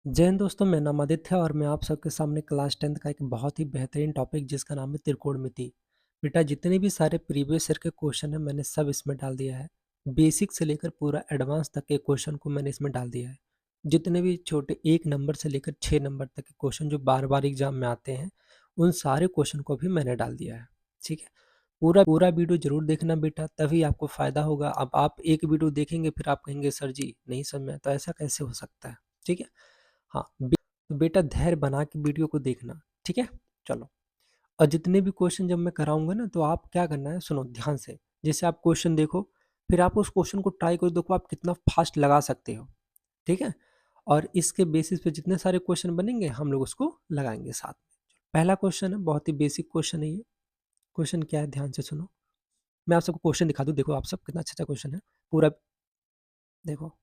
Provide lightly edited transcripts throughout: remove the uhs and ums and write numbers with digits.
जय हिंद दोस्तों, मेरा नाम आदित्य है और मैं आप सबके सामने क्लास 10th का एक बहुत ही बेहतरीन टॉपिक जिसका नाम है त्रिकोणमिति। बेटा जितने भी सारे प्रीवियस ईयर के क्वेश्चन हैं मैंने सब इसमें डाल दिया है। बेसिक से लेकर पूरा एडवांस तक के क्वेश्चन को मैंने इसमें डाल दिया है। जितने भी छोटे 1 नंबर से लेकर 6 नंबर तक के क्वेश्चन जो बार-बार एग्जाम में आते हैं, उन सारे क्वेश्चन को भी मैंने डाल दिया है। ठीक है? पूरा पूरा वीडियो ज़रूर देखना बेटा, तभी आपको फ़ायदा होगा। अब आप एक वीडियो देखेंगे फिर आप कहेंगे सर जी नहीं समझ में आया, तो ऐसा कैसे हो सकता है? ठीक है? हाँ, तो बेटा धैर्य बना के वीडियो को देखना, ठीक है? चलो, और जितने भी क्वेश्चन जब मैं कराऊँगा ना तो आप क्या करना है सुनो ध्यान से। जैसे आप क्वेश्चन देखो, फिर आप उस क्वेश्चन को ट्राई करो, देखो आप कितना फास्ट लगा सकते हो, ठीक है? और इसके बेसिस पे जितने सारे क्वेश्चन बनेंगे हम लोग उसको लगाएँगे साथ में। पहला क्वेश्चन है, बहुत ही बेसिक क्वेश्चन है ये। क्वेश्चन क्या है ध्यान से सुनो। मैं आप सबको क्वेश्चन दिखा दूँ, देखो आप सब कितना अच्छा-अच्छा क्वेश्चन है। पूरा देखो,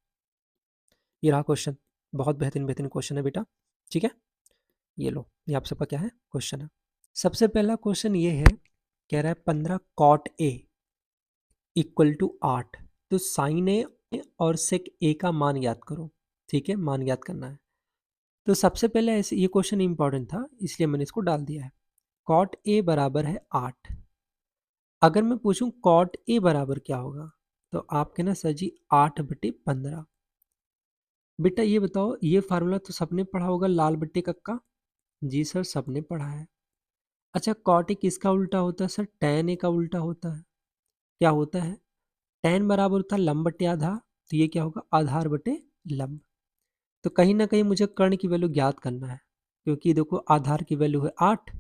ये रहा क्वेश्चन, बहुत बेहतरीन-बेहतरीन क्वेश्चन है बेटा, ठीक है? ये लो, ये आप सबका क्या है क्वेश्चन है। सबसे पहला क्वेश्चन ये है, कह रहा है 15 कॉट ए इक्वल टू 8, तो साइन ए और सेक ए का मान याद करो। ठीक है, मान याद करना है। तो सबसे पहले ऐसे ये क्वेश्चन इंपॉर्टेंट था इसलिए मैंने इसको डाल दिया है। कॉट ए बराबर है 8। अगर मैं पूछूं कॉट ए बराबर क्या होगा, तो आप कहना सर जी 8/15। बेटा ये बताओ, ये फार्मूला तो सबने पढ़ा होगा, लाल बट्टे कक्का। जी सर सबने पढ़ा है। अच्छा, कॉट ए किसका उल्टा होता है सर? टैन ए का उल्टा होता है। क्या होता है? टैन बराबर होता है लंब बटे आधार, तो ये क्या होगा? आधार बटे लंब। तो कहीं ना कहीं मुझे कर्ण की वैल्यू ज्ञात करना है, क्योंकि देखो आधार की वैल्यू है 8,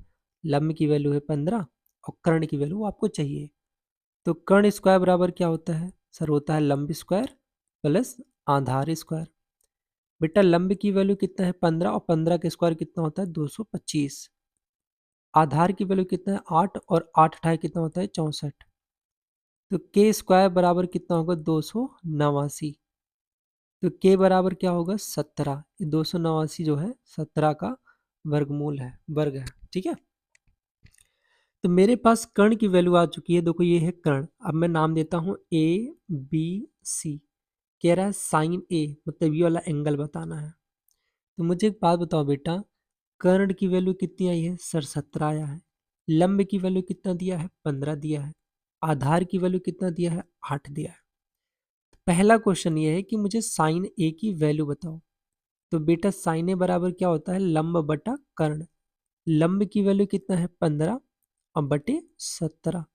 लंब की वैल्यू है 15 और कर्ण की वैल्यू आपको चाहिए। तो कर्ण स्क्वायर बराबर क्या होता है सर? होता है लंब स्क्वायर प्लस आधार स्क्वायर। बेटा लंब की वैल्यू कितना है? 15, और 15 का स्क्वायर कितना होता है? 225। आधार की वैल्यू कितना है? 8, और 8 अठाई कितना होता है? 64। तो के स्क्वायर बराबर कितना होगा? 289। तो के बराबर क्या होगा? 17। 289 जो है 17 का वर्गमूल है, वर्ग है। ठीक है, तो मेरे पास कर्ण की वैल्यू आ चुकी है। देखो ये है कर्ण, अब मैं नाम देता हूँ ए बी सी। कह रहा है साइन ए, मतलब ये वाला एंगल बताना है। तो मुझे एक बात बताओ बेटा, कर्ण की वैल्यू कितनी आई है सर? 17 आया है। लंब की वैल्यू कितना दिया है? 15 दिया है। आधार की वैल्यू कितना दिया है? 8 दिया है। पहला क्वेश्चन ये है कि मुझे साइन ए की वैल्यू बताओ। तो बेटा साइन ए बराबर क्या होता है? लंब बटा कर्ण। लंब की वैल्यू कितना है? 15 और बटे 17।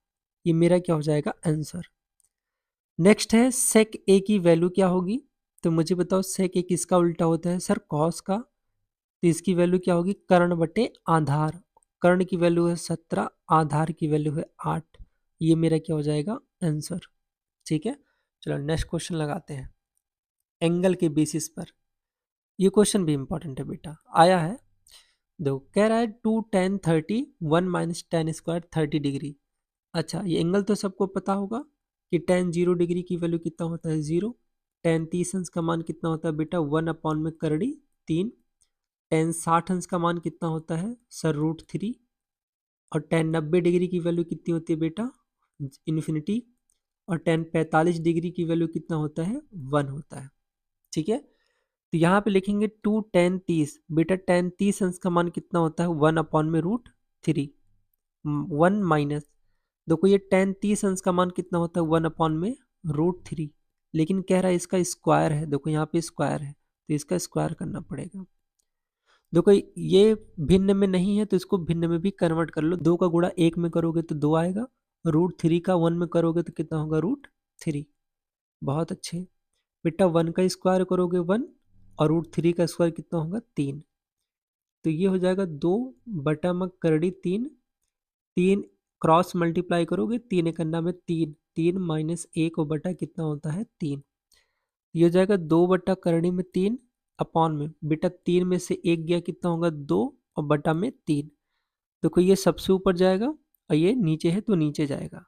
ये मेरा क्या हो जाएगा? आंसर। नेक्स्ट है सेक ए की वैल्यू क्या होगी? तो मुझे बताओ सेक ए किसका उल्टा होता है सर? कॉस का। तो इसकी वैल्यू क्या होगी? कर्ण बटे आधार। कर्ण की वैल्यू है 17, आधार की वैल्यू है 8। ये मेरा क्या हो जाएगा? आंसर। ठीक है, चलो नेक्स्ट क्वेश्चन लगाते हैं एंगल के बेसिस पर। ये क्वेश्चन भी इंपॉर्टेंट है बेटा, आया है। देखो कह रहा है 2 tan 30 1 minus tan square 30 degree. अच्छा, ये एंगल तो सबको पता होगा कि tan 0 डिग्री की वैल्यू कितना होता है? 0। tan 30 अंश का मान कितना होता है बेटा? 1 में करड़ी 3। tan 60 अंश का मान कितना होता है सर? √3। और tan 90 डिग्री की वैल्यू कितनी होती है बेटा? इन्फिनिटी। और tan 45 डिग्री की वैल्यू कितना होता है? 1 होता है। ठीक है, तो यहाँ पे लिखेंगे 2 tan 30। बेटा tan 30 अंश का मान कितना होता है? 1 में √3। 1 माइनस, देखो ये tan 30 अंश का मान कितना होता है? 1 में √3। लेकिन कह रहा है इसका स्क्वायर है, देखो यहाँ पे स्क्वायर है तो इसका स्क्वायर करना पड़ेगा। देखो ये भिन्न में नहीं है तो इसको भिन्न में भी कन्वर्ट कर लो। 2 का गुणा 1 में करोगे तो 2 आएगा। √3 का 1 में करोगे तो कितना होगा? √3। बहुत अच्छे। बेटा 1 का स्क्वायर करोगे 1, और √3 का स्क्वायर कितना होगा? 3। तो ये हो जाएगा 2 बटा में करड़ी 3। 3 क्रॉस मल्टीप्लाई करोगे, 3 एक अन्ना में 3, 3 माइनस 1 बटा कितना होता है? 3। ये हो जाएगा 2 बटा करड़ी में 3 अपॉन में, बेटा 3 में से 1 गया कितना होगा? 2 और बटा में 3। देखो ये सबसे ऊपर जाएगा और ये नीचे है तो नीचे जाएगा।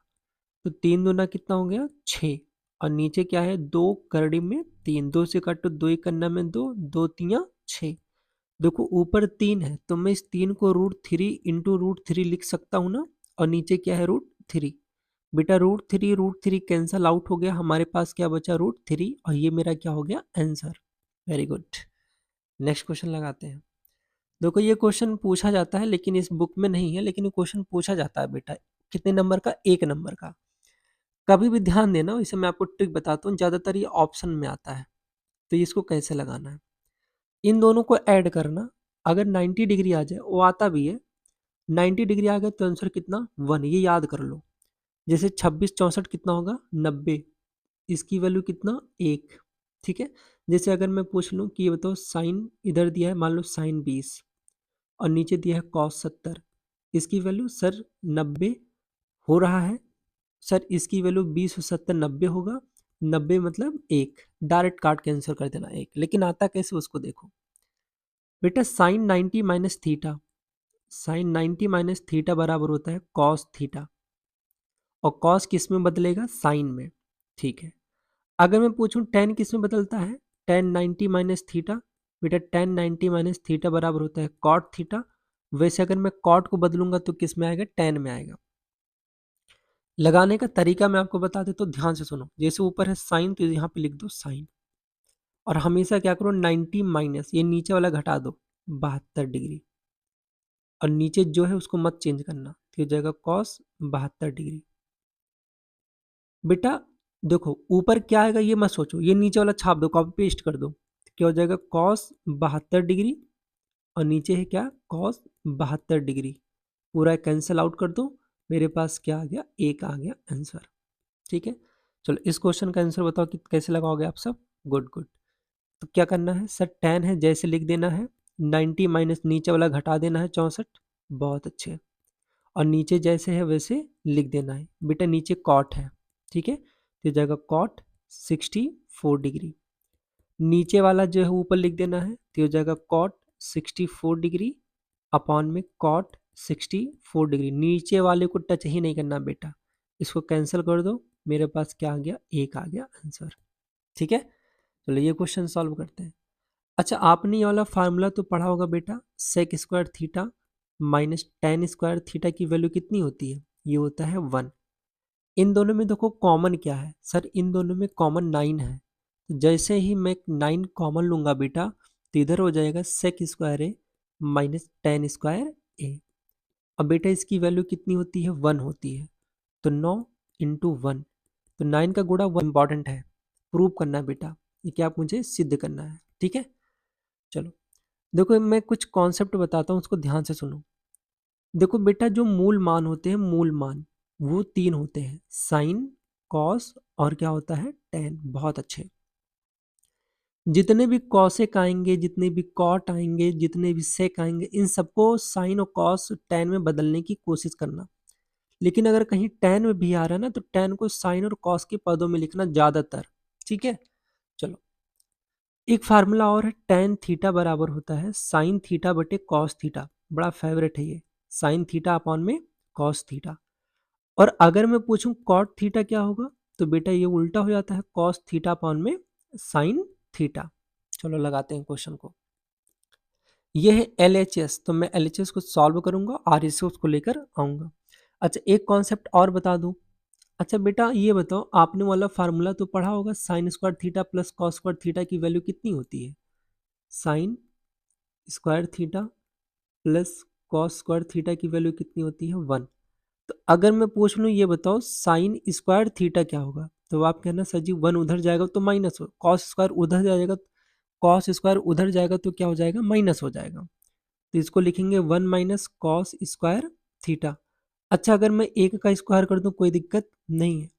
तो 3 दूना कितना हो गया? 6। और नीचे क्या है? 2 करड़ी में 3, 2 से काटो 2 एक अन्ना में 2, 2 तिया 6। देखो ऊपर 3 है तो मैं इस 3 को √3 इंटू √3 लिख सकता हूँ ना, और नीचे क्या है? √3। बेटा √3 कैंसल आउट हो गया, हमारे पास क्या बचा? √3, और ये मेरा क्या हो गया? Answer. Very good. Next question लगाते हैं। देखो ये क्वेश्चन पूछा जाता है लेकिन इस बुक में नहीं है, लेकिन ये क्वेश्चन पूछा जाता है बेटा। कितने नंबर का? 1 नंबर का। कभी भी ध्यान देना, इसे मैं आपको ट्रिक बताता हूँ, ज़्यादातर ये ऑप्शन में आता है। तो इसको कैसे लगाना है, इन दोनों को ऐड करना। अगर 90 डिग्री आ जाए, वो आता भी है, 90 डिग्री आ गया तो आंसर कितना? 1। ये याद कर लो। जैसे 26 64 कितना होगा? 90। इसकी वैल्यू कितना? 1। ठीक है। जैसे अगर मैं पूछ लूँ कि ये बताओ साइन इधर दिया है, मान लो साइन 20 और नीचे दिया है कॉस 70, इसकी वैल्यू सर 90 हो रहा है। सर इसकी वैल्यू 20 और 70 90 होगा। 90 मतलब 1। डायरेक्ट काट के आंसर कर देना 1। लेकिन आता कैसे उसको देखो बेटा। Sine 90 minus theta, sine 90 minus theta बराबर होता है कॉस थीटा। और कॉस किस में बदलेगा? साइन में। ठीक है। अगर मैं पूछूं टेन किस में बदलता है? Ten 90 minus theta. बेटा टेन 90 माइनस थीटा बराबर होता है कॉट थीटा। वैसे अगर मैं कॉट को बदलूंगा तो किस में आएगा? टेन में आएगा। लगाने का तरीका मैं आपको बता देता हूँ, ध्यान से सुनो। जैसे ऊपर है साइन तो यहाँ पे लिख दो साइन, और हमेशा क्या करो 90 माइनस, ये नीचे वाला घटा दो 72 डिग्री, और नीचे जो है उसको मत चेंज करना, तो हो जाएगा कॉस 72 डिग्री। बेटा देखो ऊपर क्या आएगा ये मत सोचो, ये नीचे वाला छाप दो, कॉपी पेस्ट कर दो, तो क्या हो जाएगा? कॉस 72 डिग्री, और नीचे है क्या? Cos 72 degree. पूरा कैंसिल आउट कर दो, मेरे पास क्या आ गया? 1 आ गया आंसर। ठीक है। चलो इस क्वेश्चन का आंसर बताओ कि कैसे लगाओगे आप सब। Good good. तो क्या करना है सर? टेन है जैसे लिख देना है, 90 माइनस नीचे वाला घटा देना है 64। बहुत अच्छे। और नीचे जैसे है वैसे लिख देना है। बेटा नीचे कॉट है, ठीक है, तो जाएगा कॉट 64 डिग्री। नीचे वाला जो है ऊपर लिख देना है, तो हो जाएगा कॉट 64 डिग्री अपॉन में कॉट 64 डिग्री। नीचे वाले को टच ही नहीं करना बेटा, इसको कैंसिल कर दो, मेरे पास क्या आ गया? 1 आ गया आंसर। ठीक है। चलो ये क्वेश्चन सॉल्व करते हैं। अच्छा आपने ये वाला फार्मूला तो पढ़ा होगा बेटा, sec square theta minus tan square theta की वैल्यू कितनी होती है? ये होता है 1। इन दोनों में देखो कॉमन क्या है सर? इन दोनों में कॉमन 9 है। तो जैसे ही मैं 9 कॉमन लूंगा बेटा, तो इधर हो जाएगा सेक स्क्वायर ए माइनस टेन स्क्वायर ए। अब बेटा इसकी वैल्यू कितनी होती है? 1 होती है। तो 9 इंटू 1, तो 9 का गुणा 1 इंपॉर्टेंट है, प्रूव करना है बेटा, ये क्या आप मुझे सिद्ध करना है। ठीक है। चलो देखो मैं कुछ कॉन्सेप्ट बताता हूँ, उसको ध्यान से सुनो। देखो बेटा जो मूल मान होते हैं, मूल मान वो 3 होते हैं, साइन, कॉस और क्या होता है? टेन। बहुत अच्छे। जितने भी कॉसेक आएंगे, जितने भी कॉट आएंगे, जितने भी सेक आएंगे, इन सबको साइन और कॉस टेन में बदलने की कोशिश करना। लेकिन अगर कहीं टेन में भी आ रहा है ना, तो टेन को साइन और कॉस के पदों में लिखना ज्यादातर। ठीक है। चलो एक फार्मूला और है, टेन थीटा बराबर होता है साइन थीटा बटे कॉस थीटा। बड़ा फेवरेट है ये, साइन थीटा अपॉन में कॉस थीटा। और अगर मैं पूछूं कॉट थीटा क्या होगा, तो बेटा ये उल्टा हो जाता है, कॉस थीटा अपॉन में साइन थीटा। चलो लगाते हैं क्वेश्चन को। ये है LHS, तो मैं LHS को सॉल्व करूंगा, RHS को लेकर आऊंगा। अच्छा एक कॉन्सेप्ट और बता दूं। अच्छा बेटा ये बताओ, आपने वाला फार्मूला तो पढ़ा होगा, sign square theta plus cos square theta की वैल्यू कितनी होती है? Sign square theta plus cos square theta की वैल्यू कितनी होती है? 1। तो अगर मैं पूछ लूँ ये बताओ साइन स्क्वायर थीटा क्या होगा, तो आप कहना सर जी 1 उधर जाएगा तो माइनस हो, कॉस स्क्वायर उधर जाएगा, कॉस स्क्वायर उधर जाएगा तो क्या हो जाएगा? माइनस हो जाएगा। तो इसको लिखेंगे 1 माइनस कॉस स्क्वायर थीटा। अच्छा अगर मैं एक का स्क्वायर कर दूं कोई दिक्कत नहीं है।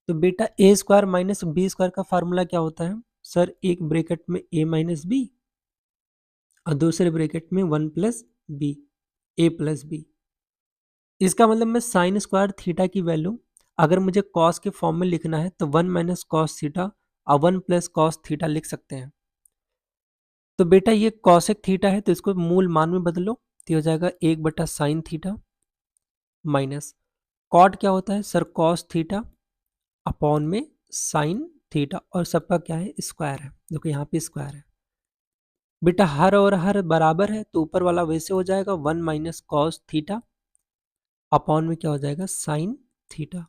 तो बेटा A square minus B square का फार्मूला क्या होता है? सर एक ब्रैकेट में ए माइनस बी और दूसरे ब्रैकेट में 1 प्लस बी, ए प्लस बी। इसका मतलब मैं साइन स्क्वायर थीटा की वैल्यू अगर मुझे कॉस के फॉर्म में लिखना है तो 1 माइनस कॉस थीटा और 1 प्लस कॉस थीटा लिख सकते हैं। तो बेटा ये कॉसेक थीटा है तो इसको मूल मान में बदलो, तो हो जाएगा 1 बटा साइन थीटा माइनस कॉट क्या होता है सर? कॉस थीटा अपॉन में साइन थीटा, और सबका क्या है? स्क्वायर है। देखो यहाँ पे स्क्वायर है बेटा, हर और हर बराबर है तो ऊपर वाला वैसे हो जाएगा 1 माइनस कॉस थीटा अपॉन में क्या हो जाएगा? Sine theta.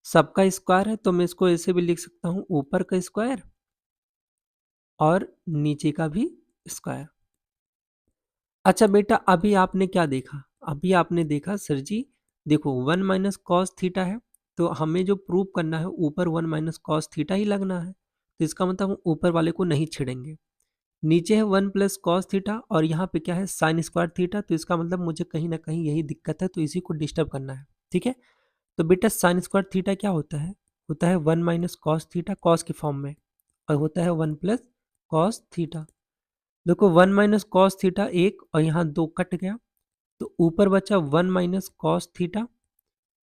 सबका स्क्वायर है तो मैं इसको ऐसे भी लिख सकता हूँ, ऊपर का स्क्वायर और नीचे का भी स्क्वायर। अच्छा बेटा, अभी आपने क्या देखा? अभी आपने देखा सर जी, देखो 1 माइनस कॉस थीटा है, तो हमें जो प्रूव करना है ऊपर 1 माइनस कॉस थीटा ही लगना है, तो इसका मतलब हम ऊपर वाले को नहीं छेड़ेंगे। नीचे है 1 प्लस कॉस थीटा और यहाँ पे क्या है साइन स्क्वायर थीटा, तो इसका मतलब मुझे कहीं ना कहीं यही दिक्कत है, तो इसी को डिस्टर्ब करना है। ठीक है, तो बेटा साइन स्क्वायर थीटा क्या होता है 1 माइनस कॉस थीटा, कॉस की फॉर्म में, और होता है 1 प्लस कॉस थीटा। देखो 1 माइनस कॉस थीटा एक और यहाँ दो कट गया, तो ऊपर बचा 1 माइनस कॉस थीटा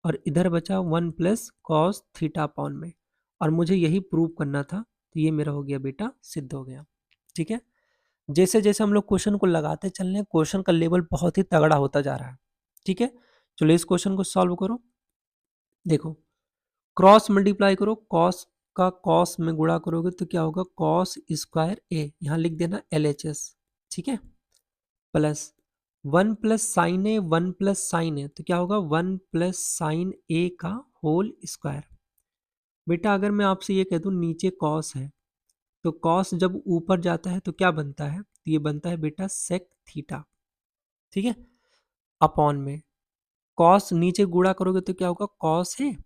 और इधर बचा 1 प्लस कॉस थीटा अपॉन में, और मुझे यही प्रूव करना था, तो ये मेरा हो गया बेटा सिद्ध हो गया। ठीक है, जैसे जैसे हम लोग क्वेश्चन को लगाते चल रहे हैं, क्वेश्चन का लेवल बहुत ही तगड़ा होता जा रहा है। ठीक है, चलो इस क्वेश्चन को सॉल्व करो। देखो, क्रॉस मल्टीप्लाई करो, कॉस का कॉस में गुणा करोगे तो क्या होगा कॉस स्क्वायर ए, यहाँ लिख देना LHS। ठीक है, प्लस 1 प्लस साइन ए, 1 प्लस साइन ए, तो क्या होगा 1 प्लस साइन ए का होल स्क्वायर। बेटा अगर मैं आपसे ये कह दूं नीचे कॉस है, तो कॉस जब ऊपर जाता है तो क्या बनता है, तो ये बनता है बेटा सेक थीटा। ठीक है, अपॉन में कॉस नीचे गुणा करोगे तो क्या होगा कॉस है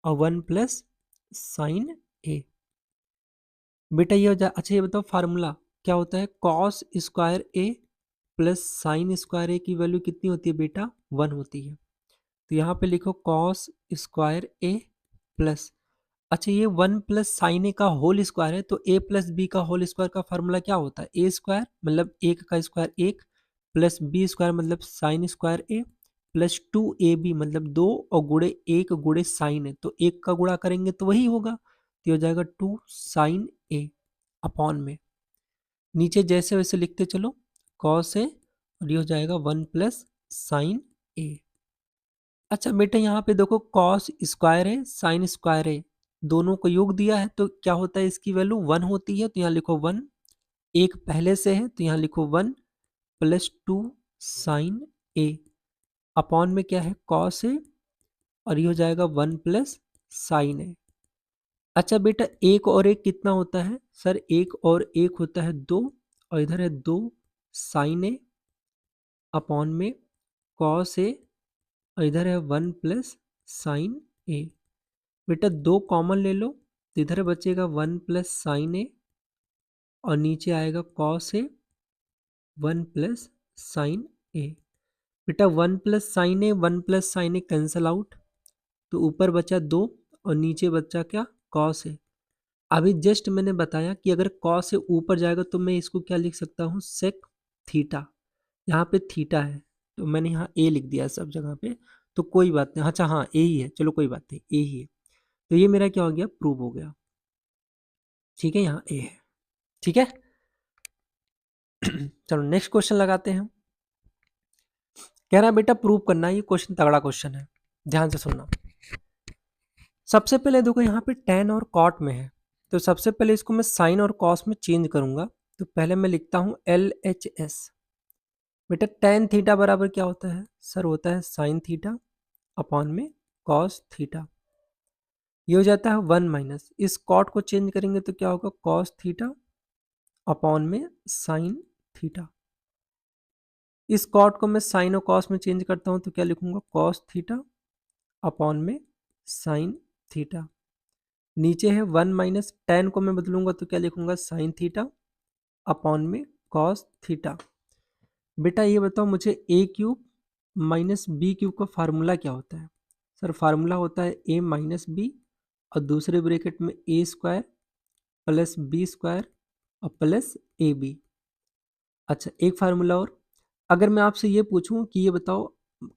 और 1 प्लस साइन ए। बेटा ये हो जाए, अच्छा ये बताओ फार्मूला क्या होता है, कॉस स्क्वायर ए प्लस साइन स्क्वायर ए की वैल्यू कितनी होती है बेटा 1 होती है, तो यहाँ पे लिखो कॉस स्क्वायर ए प्लस, अच्छा ये 1 प्लस साइन ए का होल स्क्वायर है, तो ए प्लस बी का होल स्क्वायर का फार्मूला क्या होता है ए स्क्वायर मतलब एक का स्क्वायर एक, प्लस बी स्क्वायर मतलब साइन स्क्वायर ए, प्लस 2ab मतलब दो और गुणे एक गुणे साइन है, तो एक का गुणा करेंगे तो वही होगा, तो ये हो जाएगा 2 साइन ए अपॉन में नीचे जैसे वैसे लिखते चलो कॉस ए, और ये हो जाएगा 1 प्लस साइन ए। अच्छा बेटा यहाँ पे देखो कॉस स्क्वायर है साइन स्क्वायर है, दोनों को योग दिया है, तो क्या होता है इसकी वैल्यू 1 होती है, तो यहाँ लिखो 1, एक पहले से है तो यहाँ लिखो 1 प्लस 2 साइन ए अपॉन में क्या है कॉस ए, और ये हो जाएगा 1 प्लस साइन ए। अच्छा बेटा एक और एक कितना होता है, सर एक और एक होता है 2, और इधर है 2 साइन ए अपॉन में कॉस ए, और इधर है 1 प्लस साइन ए। बेटा दो कॉमन ले लो, तो इधर बचेगा 1 प्लस साइन ए और नीचे आएगा कॉस ए 1 प्लस साइन ए। बेटा 1 प्लस साइन ए 1 प्लस साइन ए कैंसल आउट, तो ऊपर बचा 2 और नीचे बचा क्या कॉस ए। अभी जस्ट मैंने बताया कि अगर कॉस से ऊपर जाएगा तो मैं इसको क्या लिख सकता हूँ सेक थीटा, यहाँ पे थीटा है तो मैंने यहाँ ए लिख दिया है सब जगह पे, तो कोई बात नहीं, अच्छा हाँ ए ही है, चलो कोई बात नहीं ए ही है, तो ये मेरा क्या हो गया प्रूव हो गया। ठीक है, यहाँ ए है। ठीक है चलो नेक्स्ट क्वेश्चन लगाते हैं। कह रहा है बेटा प्रूव करना है, ये क्वेश्चन तगड़ा क्वेश्चन है, ध्यान से सुनना। सबसे पहले देखो यहाँ पे टेन और कॉट में है, तो सबसे पहले इसको मैं साइन और कॉस में चेंज करूंगा, तो पहले मैं लिखता हूँ LHS। बेटा टेन थीटा बराबर क्या होता है, सर होता है साइन थीटा अपॉन में कॉस थीटा, ये हो जाता है 1 माइनस, इस कॉट को चेंज करेंगे तो क्या होगा कॉस थीटा अपॉन में साइन थीटा, इस कॉट को मैं साइन और कॉस में चेंज करता हूं तो क्या लिखूंगा कॉस थीटा अपॉन में साइन थीटा, नीचे है 1 माइनस टेन को मैं बदलूंगा तो क्या लिखूंगा साइन थीटा अपॉन में कॉस थीटा। बेटा ये बताओ मुझे ए क्यूब माइनस बी क्यूब का फार्मूला क्या होता है, सर फार्मूला होता है ए माइनस बी और दूसरे ब्रैकेट में A square plus B square और प्लस ए बी। अच्छा एक फार्मूला और, अगर मैं आपसे ये पूछूं कि ये बताओ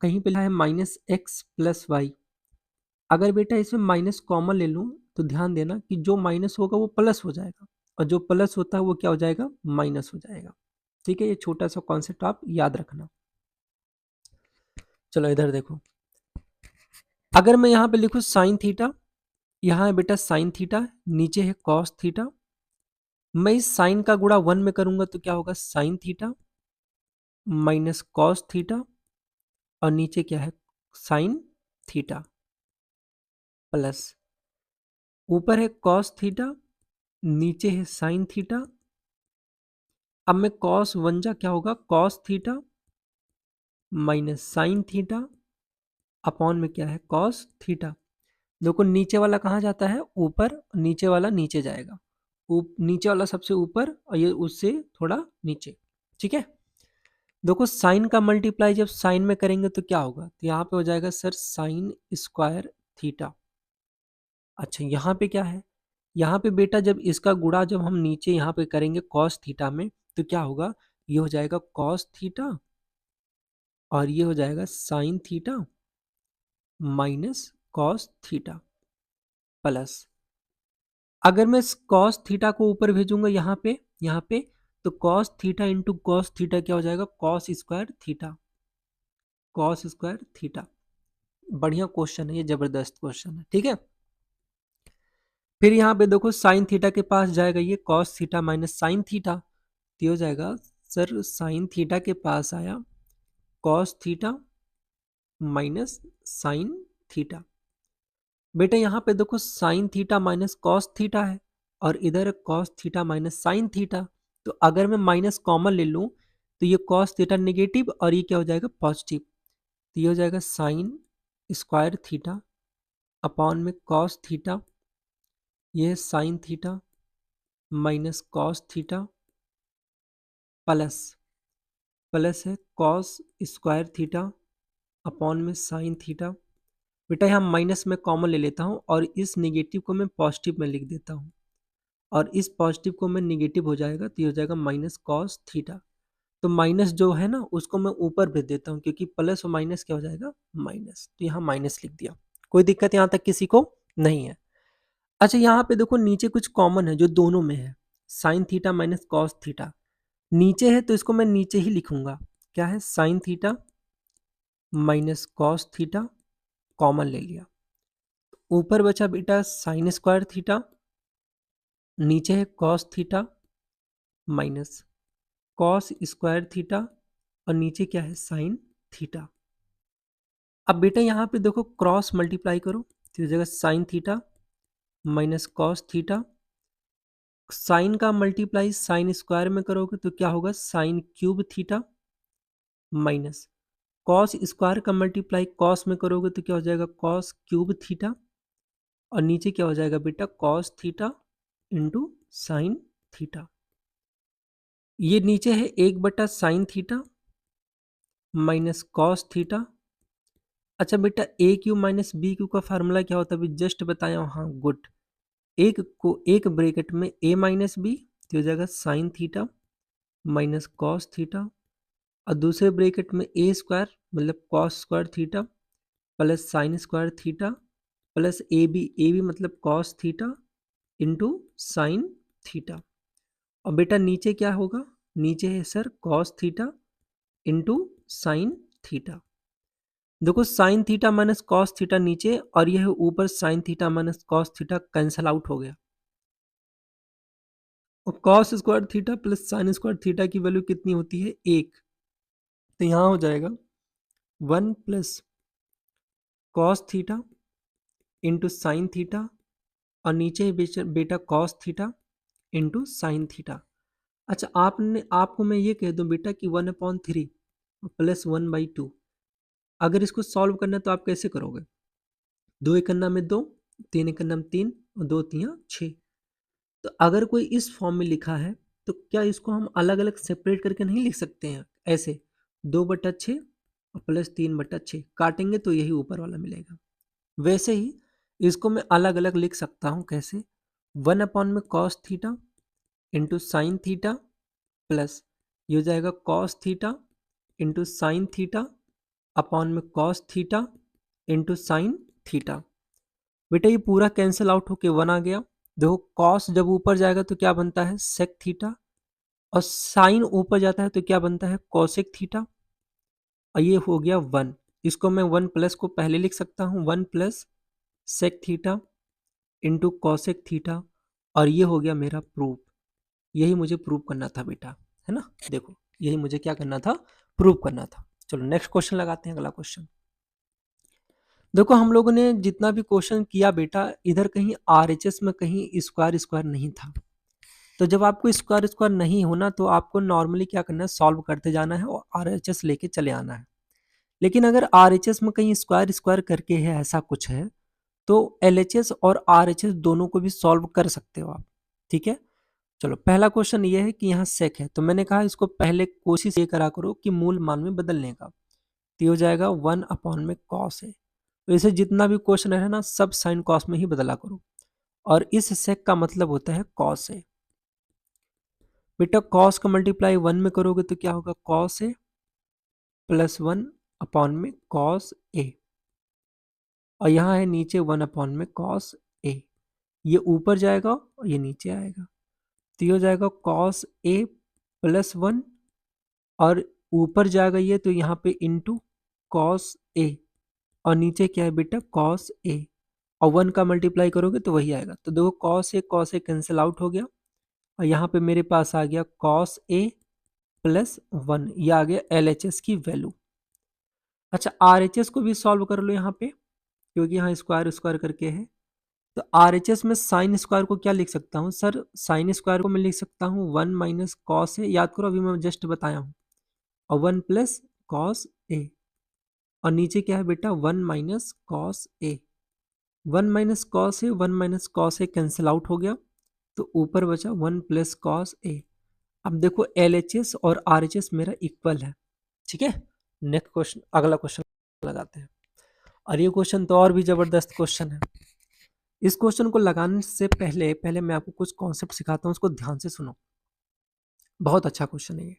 कहीं पे लिखा है माइनस एक्स प्लस वाई, अगर बेटा इसमें माइनस कॉमन ले लूं तो ध्यान देना कि जो माइनस होगा वो प्लस हो जाएगा और जो प्लस होता है वो क्या हो जाएगा माइनस हो जाएगा। ठीक है, ये छोटा सा कॉन्सेप्ट आप याद रखना। चलो इधर देखो, अगर मैं यहाँ पे लिखूँ साइन थीटा, यहाँ है बेटा साइन थीटा, नीचे है कॉस थीटा, मैं इस साइन का गुणा 1 में करूंगा तो क्या होगा sign theta minus cos theta और नीचे क्या है साइन थीटा प्लस ऊपर है कॉस थीटा नीचे है साइन थीटा अब मैं कॉस वन जा क्या होगा, cos theta minus sign theta upon में क्या है, कॉस थीटा। देखो नीचे वाला कहाँ जाता है, ऊपर, नीचे वाला नीचे जाएगा, नीचे वाला सबसे ऊपर और ये उससे थोड़ा नीचे, ठीक है। देखो साइन का मल्टीप्लाई जब साइन में करेंगे तो क्या होगा, तो यहाँ पे हो जाएगा सर साइन स्क्वायर थीटा। अच्छा यहाँ पे क्या है, यहाँ पे बेटा जब इसका गुणा जब हम नीचे यहाँ पे करेंगे कॉस थीटा में तो क्या होगा, ये हो जाएगा कॉस थीटा और ये हो जाएगा sine theta minus cos theta plus, अगर मैं कॉस थीटा को ऊपर भेजूंगा यहाँ पे तो cos theta into cos theta क्या हो जाएगा, cos square theta, cos square theta. बढ़िया क्वेश्चन है ये, जबरदस्त क्वेश्चन है, ठीक है। फिर यहाँ पे देखो साइन थीटा के पास जाएगा ये cos theta minus sine theta, तो हो जाएगा सर साइन थीटा के पास आया cos theta minus sign theta. बेटा यहाँ पे देखो sine theta minus cos theta है और इधर cos theta minus sine theta, तो अगर मैं माइनस कॉमन ले लूँ तो ये कॉस थीटा निगेटिव और ये क्या हो जाएगा पॉजिटिव, तो ये हो जाएगा साइन स्क्वायर थीटा अपॉन में कॉस थीटा, ये है sign theta minus cos theta plus plus है कॉस स्क्वायर थीटा अपॉन में साइन थीटा। बेटा यहाँ माइनस में कॉमन ले लेता हूँ और इस निगेटिव को मैं पॉजिटिव में लिख देता हूँ और इस पॉजिटिव को मैं निगेटिव हो जाएगा तो ये हो जाएगा माइनस कॉस थीटा। तो माइनस जो है ना उसको मैं ऊपर भेज देता हूँ क्योंकि प्लस और माइनस क्या हो जाएगा माइनस, तो यहाँ माइनस लिख दिया। कोई दिक्कत यहाँ तक किसी को नहीं है। अच्छा यहाँ पे देखो नीचे कुछ कॉमन है जो दोनों में है, sign theta minus cos theta नीचे है तो इसको मैं नीचे ही लिखूंगा, क्या है sign theta minus cos theta common ले लिया, ऊपर बचा बेटा साइन स्क्वायर थीटा, नीचे है cos theta minus cos square theta और नीचे क्या है साइन थीटा। अब बेटा यहाँ पे देखो क्रॉस मल्टीप्लाई करो तो जगह sine theta minus cos theta, sine का मल्टीप्लाई साइन स्क्वायर में करोगे तो क्या होगा sine cube theta minus cos square का मल्टीप्लाई कॉस में करोगे तो क्या हो जाएगा कॉस क्यूब थीटा और नीचे क्या हो जाएगा बेटा cos theta into sine theta. ये नीचे है 1/साइन थीटा माइनस कॉस थीटा। अच्छा बेटा ए क्यू माइनस बी क्यू का फार्मूला क्या होता है, अभी जस्ट बताया हूँ, हाँ गुड। एक को एक ब्रैकेट में ए माइनस बी तो हो जाएगा sine theta minus cos theta और दूसरे ब्रैकेट में ए स्क्वायर मतलब cos square theta plus sine square theta plus A B मतलब cos theta into sine theta. और बेटा नीचे क्या होगा, नीचे है sir cos theta into sine theta. देखो sine theta minus cos theta नीचे और यह ऊपर sine theta minus cos theta cancel out हो गया और cos square theta plus sine square theta की वैल्यू कितनी होती है 1, तो यहाँ हो जाएगा 1 plus cos theta into sine theta और नीचे है बेटा cos theta into sine theta. अच्छा आपको मैं ये कह दूं बेटा कि 1/3 प्लस 1/2, अगर इसको सॉल्व करना है तो आप कैसे करोगे, 2 एकन्ना में 2, 3 एकन्ना में 3 और 2 तिया 6। तो अगर कोई इस फॉर्म में लिखा है तो क्या इसको हम अलग अलग सेपरेट करके नहीं लिख सकते हैं, ऐसे 2/6 और प्लस 3/6 काटेंगे तो यही ऊपर वाला मिलेगा। वैसे ही इसको मैं अलग अलग लिख सकता हूँ, कैसे 1 में cos theta into sine theta plus ये हो जाएगा cos theta into sine theta upon में cos theta into sine theta. बेटा ये पूरा कैंसिल आउट होके 1 आ गया। देखो कॉस जब ऊपर जाएगा तो क्या बनता है सेक थीटा और साइन ऊपर जाता है तो क्या बनता है कॉसेक थीटा और ये हो गया 1। इसको मैं 1 प्लस को पहले लिख सकता हूँ 1 plus sec theta into cosec theta और ये हो गया मेरा प्रूफ। यही मुझे प्रूव करना था बेटा, है ना। देखो यही मुझे क्या करना था, प्रूव करना था। चलो नेक्स्ट क्वेश्चन लगाते हैं, अगला क्वेश्चन। देखो हम लोगों ने जितना भी क्वेश्चन किया बेटा इधर कहीं आरएचएस में कहीं स्क्वायर स्क्वायर नहीं था, तो जब आपको स्क्वायर स्क्वायर नहीं होना तो आपको नॉर्मली क्या करना है, सॉल्व करते जाना है और आरएचएस लेके चले आना है। लेकिन अगर आरएचएस में कहीं स्क्वायर स्क्वायर करके है, ऐसा कुछ है, तो एलएचएस और आरएचएस दोनों को भी सॉल्व कर सकते हो आप। ठीक है, चलो पहला क्वेश्चन ये है कि यहाँ सेक है, तो मैंने कहा इसको पहले कोशिश ये करा करो कि मूल मान में बदलने का। तो ये हो जाएगा 1 में कॉस है। तो इसे जितना भी क्वेश्चन है ना, सब साइन कॉस में ही बदला करो। और इस सेक का मतलब होता है कॉस है। बेटा कॉस का मल्टीप्लाई 1 में करोगे तो क्या होगा, कॉस ए प्लस 1 में कॉस ए, और यहाँ है नीचे 1 में कॉस ए। ये ऊपर जाएगा और ये नीचे आएगा, तो ये हो जाएगा कॉस ए प्लस 1, और ऊपर जाएगा ये तो यहाँ पे इंटू कॉस ए, और नीचे क्या है बेटा, कॉस ए, और 1 का मल्टीप्लाई करोगे तो वही आएगा। तो देखो कॉस ए कैंसिल आउट हो गया, और यहाँ पे मेरे पास आ गया कॉस ए प्लस 1, ये आ गया एलएचएस की वैल्यू। अच्छा आरएचएस को भी सॉल्व कर लो यहाँ पे, क्योंकि यहाँ स्क्वायर स्क्वायर करके है। तो आरएचएस में साइन स्क्वायर को क्या लिख सकता हूँ सर, साइन स्क्वायर को मैं लिख सकता हूँ 1 माइनस कॉस ए, याद करो अभी मैं जस्ट बताया हूँ, और 1 प्लस कॉस ए, और नीचे क्या है बेटा 1 minus cos A. 1 minus cos A, 1 minus cos A cancel out हो गया, तो ऊपर बचा 1 प्लस कॉस ए। अब देखो एलएचएस और आरएचएस मेरा इक्वल है। ठीक है, नेक्स्ट क्वेश्चन, अगला क्वेश्चन लगाते हैं। और ये क्वेश्चन तो और भी जबरदस्त क्वेश्चन है। इस क्वेश्चन को लगाने से पहले पहले मैं आपको कुछ कॉन्सेप्ट सिखाता हूँ, उसको ध्यान से सुनो। बहुत अच्छा क्वेश्चन है ये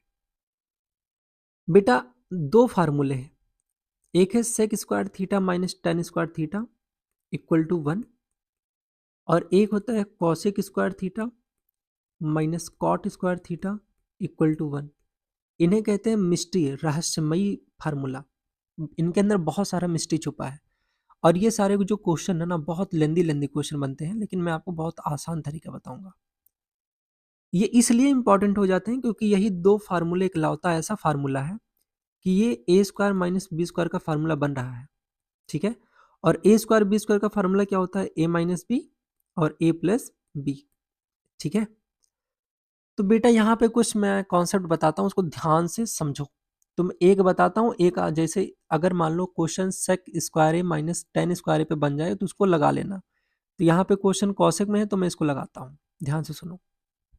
बेटा। दो फार्मूले हैं, एक है sec square theta minus tan square theta equal to 1, और एक होता है cosec square theta minus cot square theta equal to 1। इन्हें कहते हैं मिस्ट्री, रहस्यमयी फार्मूला। इनके अंदर बहुत सारा मिस्ट्री छुपा है, और ये सारे जो क्वेश्चन है ना, बहुत लेंदी लेंदी क्वेश्चन बनते हैं, लेकिन मैं आपको बहुत आसान तरीका बताऊंगा। ये इसलिए इंपॉर्टेंट हो जाते हैं क्योंकि यही दो फार्मूले इकलौता ऐसा फार्मूला है कि ये ए स्क्वायर माइनस बी स्क्वायर का फार्मूला बन रहा है। ठीक है, और ए स्क्वायर बी स्क्वायर का फार्मूला क्या होता है, ए माइनस बी और ए प्लस बी। ठीक है, तो बेटा यहाँ पे कुछ मैं कॉन्सेप्ट बताता हूँ, उसको ध्यान से समझो। तुम एक बताता हूँ, एक जैसे अगर मान लो क्वेश्चन सेक स्क्वायर ए माइनस टेन स्क्वायर ए पे बन जाए तो उसको लगा लेना। तो यहाँ पे क्वेश्चन कॉसेक में है तो मैं इसको लगाता हूँ, ध्यान से सुनो।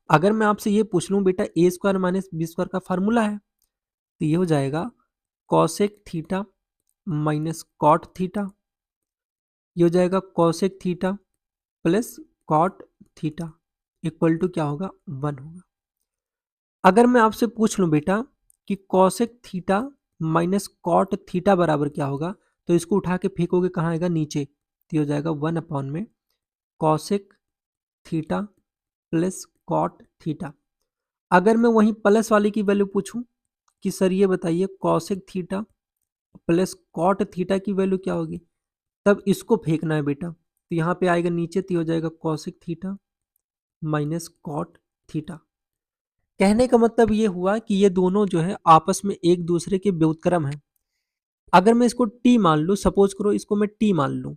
अगर मैं आपसे ये पूछ लूँ बेटा A square minus B square का फार्मूला है, तो ये हो जाएगा cosec theta minus cot theta, ये हो जाएगा cosec theta plus cot theta equal to क्या होगा, 1 होगा। अगर मैं आपसे पूछ लूं बेटा कि cosec theta minus cot theta बराबर क्या होगा, तो इसको उठा के फेंकोगे कहाँ आएगा, नीचे। तो हो जाएगा 1 में cosec theta plus cot theta. अगर मैं वहीं प्लस वाले की वैल्यू पूछूं कि सर ये बताइए cosec theta plus cot theta की वैल्यू क्या होगी, तब इसको फेंकना है बेटा। तो यहाँ पे आएगा नीचे, तो हो जाएगा cosec theta minus cot theta. कहने का मतलब ये हुआ कि ये दोनों जो है आपस में एक दूसरे के व्युत्क्रम है। अगर मैं इसको टी मान लूँ, सपोज करो इसको मैं टी मान लूँ,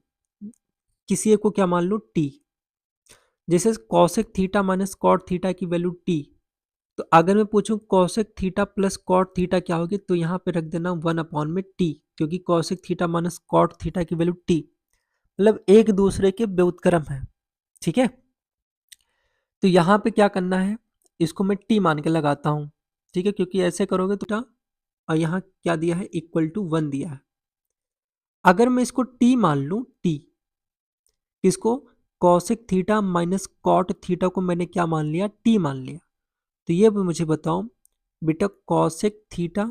किसी एक को क्या मान लूँ, टी। जैसे cosec theta minus cot theta की वैल्यू टी, तो अगर मैं पूछूं cosec theta plus cot theta क्या होगी, तो यहाँ पे रख देना 1 में टी, क्योंकि cosec theta minus cot theta की वैल्यू टी, मतलब एक दूसरे के व्युत्क्रम है। ठीक है, तो यहाँ पे क्या करना है, इसको मैं टी मान के लगाता हूँ। ठीक है, क्योंकि ऐसे करोगे तो और यहाँ क्या दिया है, इक्वल टू 1 दिया है। अगर मैं इसको टी मान लूँ, टी किसको, cosec theta minus cot theta को मैंने क्या मान लिया, टी मान लिया। तो ये भी मुझे बताओ बेटा cosec theta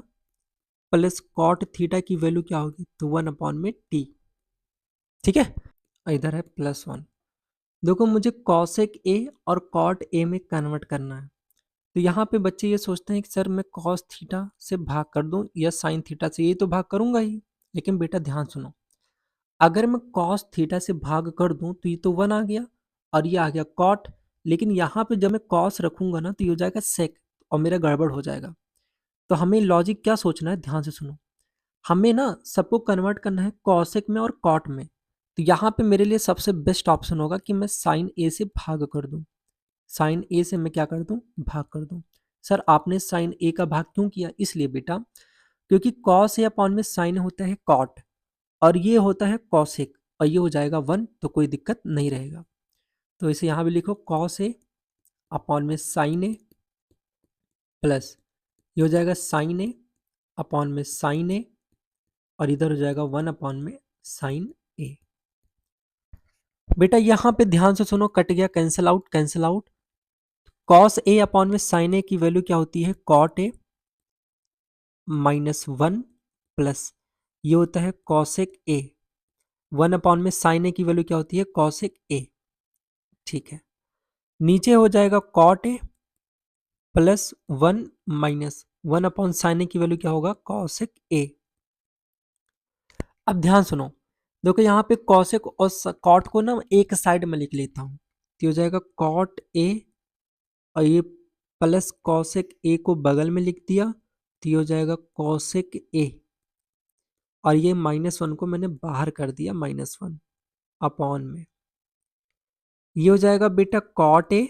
plus cot theta की वैल्यू क्या होगी, तो 1 में टी। ठीक है, इधर है +1। देखो मुझे कॉसेक ए और कॉट ए में कन्वर्ट करना है। तो यहाँ पे बच्चे ये सोचते हैं कि सर मैं कॉस थीटा से भाग कर दूं या साइन थीटा से, ये तो भाग करूंगा ही। लेकिन बेटा ध्यान सुनो, अगर मैं कॉस थीटा से भाग कर दूं तो ये तो 1 आ गया और ये आ गया कॉट, लेकिन यहाँ पे जब मैं कॉस रखूंगा ना तो ये हो जाएगा सेक और मेरा गड़बड़ हो जाएगा। तो हमें लॉजिक क्या सोचना है, ध्यान से सुनो। हमें ना सबको कन्वर्ट करना है कॉसेक में और कॉट में। तो यहाँ पे मेरे लिए सबसे बेस्ट ऑप्शन होगा कि मैं साइन ए से भाग कर दूं। साइन ए से मैं क्या कर दूं, भाग कर दूं। सर आपने साइन ए का भाग क्यों किया, इसलिए बेटा क्योंकि कॉस ए अपॉन में साइन होता है कॉट, और ये होता है कॉसेक, और ये हो जाएगा 1, तो कोई दिक्कत नहीं रहेगा। तो इसे यहाँ भी लिखो कॉस ए अपॉन में साइन ए प्लस ये हो जाएगा साइन ए अपॉन में साइन ए, और इधर हो जाएगा 1 अपॉन में साइन ए। बेटा यहाँ पे ध्यान से सुनो, कट गया, cancel out cancel out. Cos A upon में साइन ए की वैल्यू क्या होती है, कॉट ए -1 प्लस ये होता है कॉसेक ए, 1 अपॉन में साइन ए की वैल्यू क्या होती है, कॉसेक ए। ठीक है, नीचे हो जाएगा cot A plus 1 minus 1 upon sine A की वैल्यू क्या होगा, कॉसेक ए। अब ध्यान सुनो, देखो यहाँ पे कॉसेक और कॉट को ना एक साइड में लिख लेता हूँ, तो हो जाएगा कॉट ए, और ये प्लस कॉसेक ए को बगल में लिख दिया, तो ये हो जाएगा कॉसेक ए, और ये -1 को मैंने बाहर कर दिया, -1 अपॉन में ये हो जाएगा बेटा cot A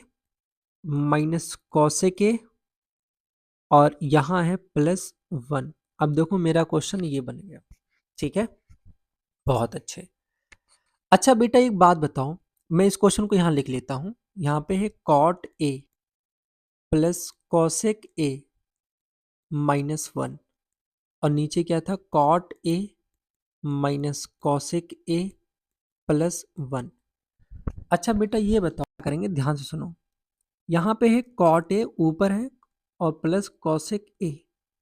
minus cosec A, और यहाँ है +1। अब देखो मेरा क्वेश्चन ये बन गया। ठीक है, बहुत अच्छे। अच्छा बेटा एक बात बताओ, मैं इस क्वेश्चन को यहाँ लिख लेता हूँ। यहाँ पे है cot A plus cosec A -1, और नीचे क्या था, cot A minus cosec A +1। अच्छा बेटा ये बताओ, क्या करेंगे, ध्यान से सुनो। यहाँ पे है कॉट ए ऊपर है और प्लस कॉसेक ए,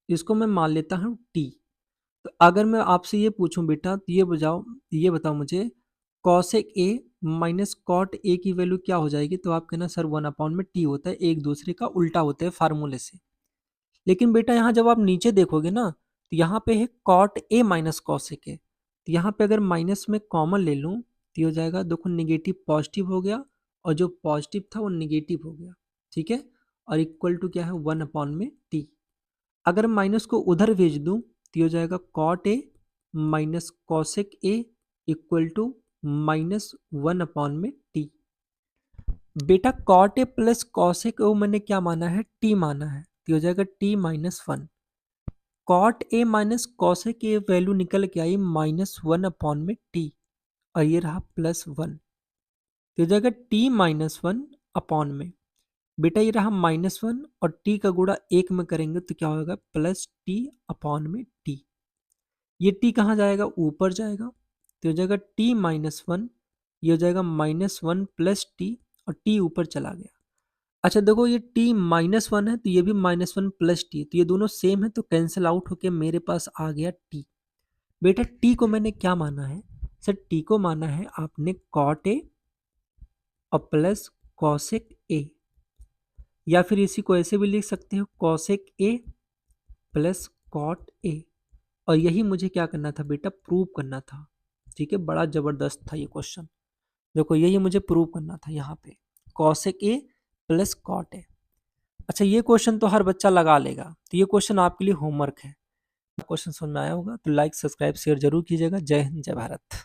इसको मैं मान लेता हूँ टी। तो अगर मैं आपसे ये पूछूं बेटा, तो ये बताओ मुझे, cosec A minus cot A की वैल्यू क्या हो जाएगी, तो आप कहना सर 1 अपॉन में टी होता है, एक दूसरे का उल्टा होता है फार्मूले से। लेकिन बेटा यहाँ जब आप नीचे देखोगे ना, तो यहाँ पे है cot A minus cosec A, तो यहाँ पे अगर माइनस में कॉमन ले लूँ तो ये हो जाएगा, देखो नेगेटिव पॉजिटिव हो गया, और जो पॉजिटिव था वो नेगेटिव हो गया। ठीक है, और इक्वल टू क्या है, 1 अपॉन में टी। अगर माइनस को उधर भेज दूँ तो ये हो जाएगा cot A minus cosec A equal to -1 upon में टी। बेटा cot A plus cosec O मैंने क्या माना है, टी माना है, तो हो जाएगा t-1। Cot A minus cosec A value निकल के आई -1 अपॉन में टी, और ये रहा +1, तो हो जाएगा t-1 अपॉन में, बेटा ये रहा -1 और t का गुणा 1 में करेंगे तो क्या होगा, +t अपॉन में t। ये t कहाँ जाएगा, ऊपर जाएगा, तो हो जाएगा t-1, ये हो जाएगा -1 प्लस टी, और t ऊपर चला गया। अच्छा देखो ये t-1 है, तो ये भी -1 प्लस टी, तो ये दोनों सेम है, तो कैंसिल आउट होके मेरे पास आ गया t। बेटा t को मैंने क्या माना है, सर t को माना है आपने कॉट ए और प्लस कॉसेक ए, या फिर इसी को ऐसे भी लिख सकते हो, cosec A plus cot A, और यही मुझे क्या करना था बेटा, प्रूव करना था। ठीक है, बड़ा जबरदस्त था ये क्वेश्चन, देखो यही मुझे प्रूव करना था यहाँ पे, cosec A plus cot A. अच्छा ये क्वेश्चन तो हर बच्चा लगा लेगा, तो ये क्वेश्चन आपके लिए होमवर्क है। क्वेश्चन समझ में आया होगा तो लाइक सब्सक्राइब शेयर जरूर कीजिएगा। जय हिंद जय भारत।